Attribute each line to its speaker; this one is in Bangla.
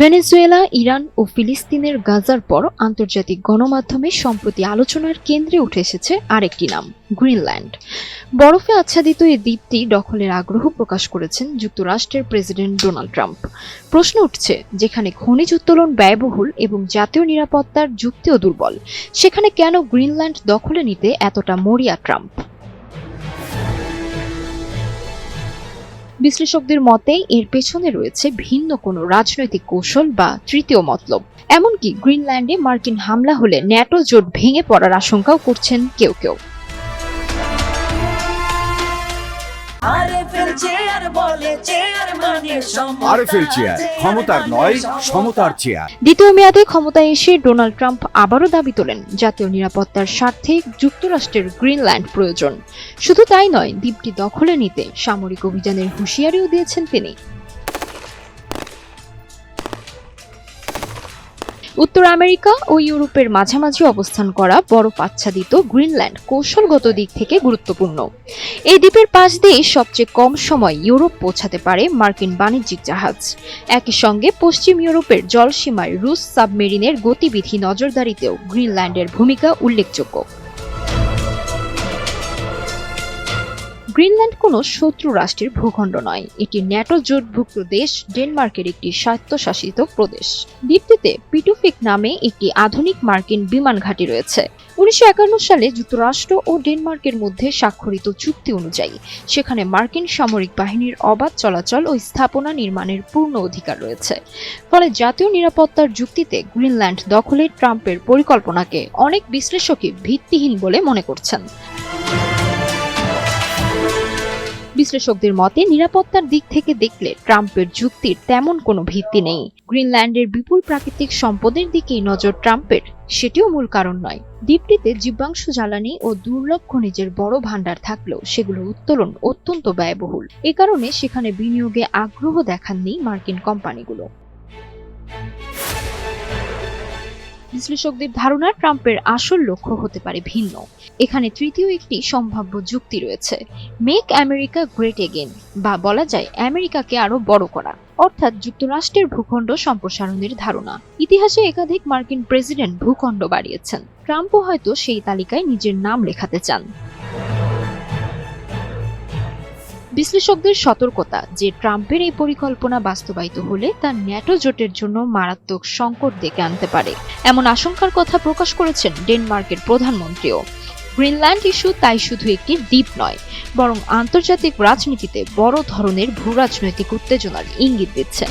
Speaker 1: ভেনেজুয়েলা, ইরান ও ফিলিস্তিনের গাজার পর আন্তর্জাতিক গণমাধ্যমে সম্প্রতি আলোচনার কেন্দ্রে উঠে এসেছে আরেকটি নাম, গ্রিনল্যান্ড। বরফে আচ্ছাদিত এই দ্বীপটি দখলের আগ্রহ প্রকাশ করেছেন যুক্তরাষ্ট্রের প্রেসিডেন্ট ডোনাল্ড ট্রাম্প। প্রশ্ন উঠছে, যেখানে খনিজ উত্তোলন ব্যয়বহুল এবং জাতীয় নিরাপত্তার যুক্তিও দুর্বল, সেখানে কেন গ্রিনল্যান্ড দখলে নিতে এতটা মরিয়া ট্রাম্প? বিশ্লেষকদের মতে এর পেছনে রয়েছে ভিন্ন কোনো রাজনৈতিক কৌশল বা তৃতীয় মতলব। এমনকি গ্রিনল্যান্ডে মার্কিন হামলা হলে ন্যাটো জোট ভেঙে পড়ার আশঙ্কাও করছেন কেউ কেউ।
Speaker 2: আরএফএল চেয়ার, ক্ষমতার নয়, সমতার চেয়ার।
Speaker 1: দ্বিতীয় মেয়াদে ক্ষমতায় এসে ডোনাল্ড ট্রাম্প আবারও দাবি তোলেন জাতীয় নিরাপত্তার স্বার্থে যুক্তরাষ্ট্রের গ্রিনল্যান্ড প্রয়োজন। শুধু তাই নয়, দ্বীপটি দখলে নিতে সামরিক অভিযানের হুঁশিয়ারিও দিয়েছেন তিনি। উত্তর আমেরিকা ও ইউরোপের মাঝামাঝি অবস্থান করা বরফ আচ্ছাদিত গ্রিনল্যান্ড কৌশলগত দিক থেকে গুরুত্বপূর্ণ। এই দ্বীপের পাশ দিয়ে সবচেয়ে কম সময় ইউরোপ পৌঁছাতে পারে মার্কিন বাণিজ্যিক জাহাজ। একই সঙ্গে পশ্চিম ইউরোপের জলসীমায় রুশ সাবমেরিনের গতিবিধি নজরদারিতেও গ্রিনল্যান্ডের ভূমিকা উল্লেখযোগ্য। গ্রিনল্যান্ড কোনো শত্রু রাষ্ট্রের ভূখণ্ড নয়, এটি ন্যাটো জোটভুক্ত দেশ ডেনমার্কের একটি স্বায়ত্তশাসিত প্রদেশ। দ্বীপটিতে পিটুফিক নামে একটি আধুনিক মার্কিন বিমান ঘাঁটি রয়েছে। 1951 সালে যুক্তরাষ্ট্র ও ডেনমার্কের মধ্যে স্বাক্ষরিত চুক্তি অনুযায়ী সেখানে মার্কিন সামরিক বাহিনীর অবাধ চলাচল ও স্থাপনা নির্মাণের পূর্ণ অধিকার রয়েছে। ফলে জাতীয় নিরাপত্তার যুক্তিতে গ্রিনল্যান্ড দখলের ট্রাম্পের পরিকল্পনাকে অনেক বিশ্লেষকই ভিত্তিহীন বলে মনে করছেন। বিশ্লেষকদের মতে নিরাপত্তার দিক থেকে দেখলে ট্রাম্পের যুক্তির তেমন কোনো ভিত্তি নেই। গ্রিনল্যান্ডের বিপুল প্রাকৃতিক সম্পদের দিকেই নজর ট্রাম্পের, সেটিও মূল কারণ নয়। দ্বীপটিতে জীবাশ্ম জ্বালানি ও দুর্লভ খনিজের বড় ভাণ্ডার থাকলেও সেগুলো উত্তোলন অত্যন্ত ব্যয়বহুল। এ কারণে সেখানে বিনিয়োগে আগ্রহ দেখাননি মার্কিন কোম্পানিগুলো। বিশ্লেষকদের ধারণা, ট্রাম্পের আসল লক্ষ্য হতে পারে ভিন্ন। এখানে তৃতীয় একটি সম্ভাব্য যুক্তি রয়েছে, মেক আমেরিকা গ্রেট এগেন, বা বলা যায় আমেরিকাকে আরো বড় করা, অর্থাৎ যুক্তরাষ্ট্রের ভূখণ্ড সম্প্রসারণের ধারণা। ইতিহাসে একাধিক মার্কিন প্রেসিডেন্ট ভূখণ্ড বাড়িয়েছেন, ট্রাম্পও হয়তো সেই তালিকায় নিজের নাম লেখাতে চান। বিশ্লেষকদের সতর্কতা যে ট্রাম্পের এই পরিকল্পনা বাস্তবায়িত হলে তা ন্যাটো জোটের জন্য মারাত্মক সংকট ডেকে আনতে পারে, এমন আশঙ্কার কথা প্রকাশ করেছেন ডেনমার্কের প্রধানমন্ত্রীও। গ্রিনল্যান্ড ইস্যু তাই শুধু একটি দ্বীপ নয়, বরং আন্তর্জাতিক রাজনীতিতে বড় ধরনের ভূরাজনৈতিক উত্তেজনার ইঙ্গিত দিচ্ছে।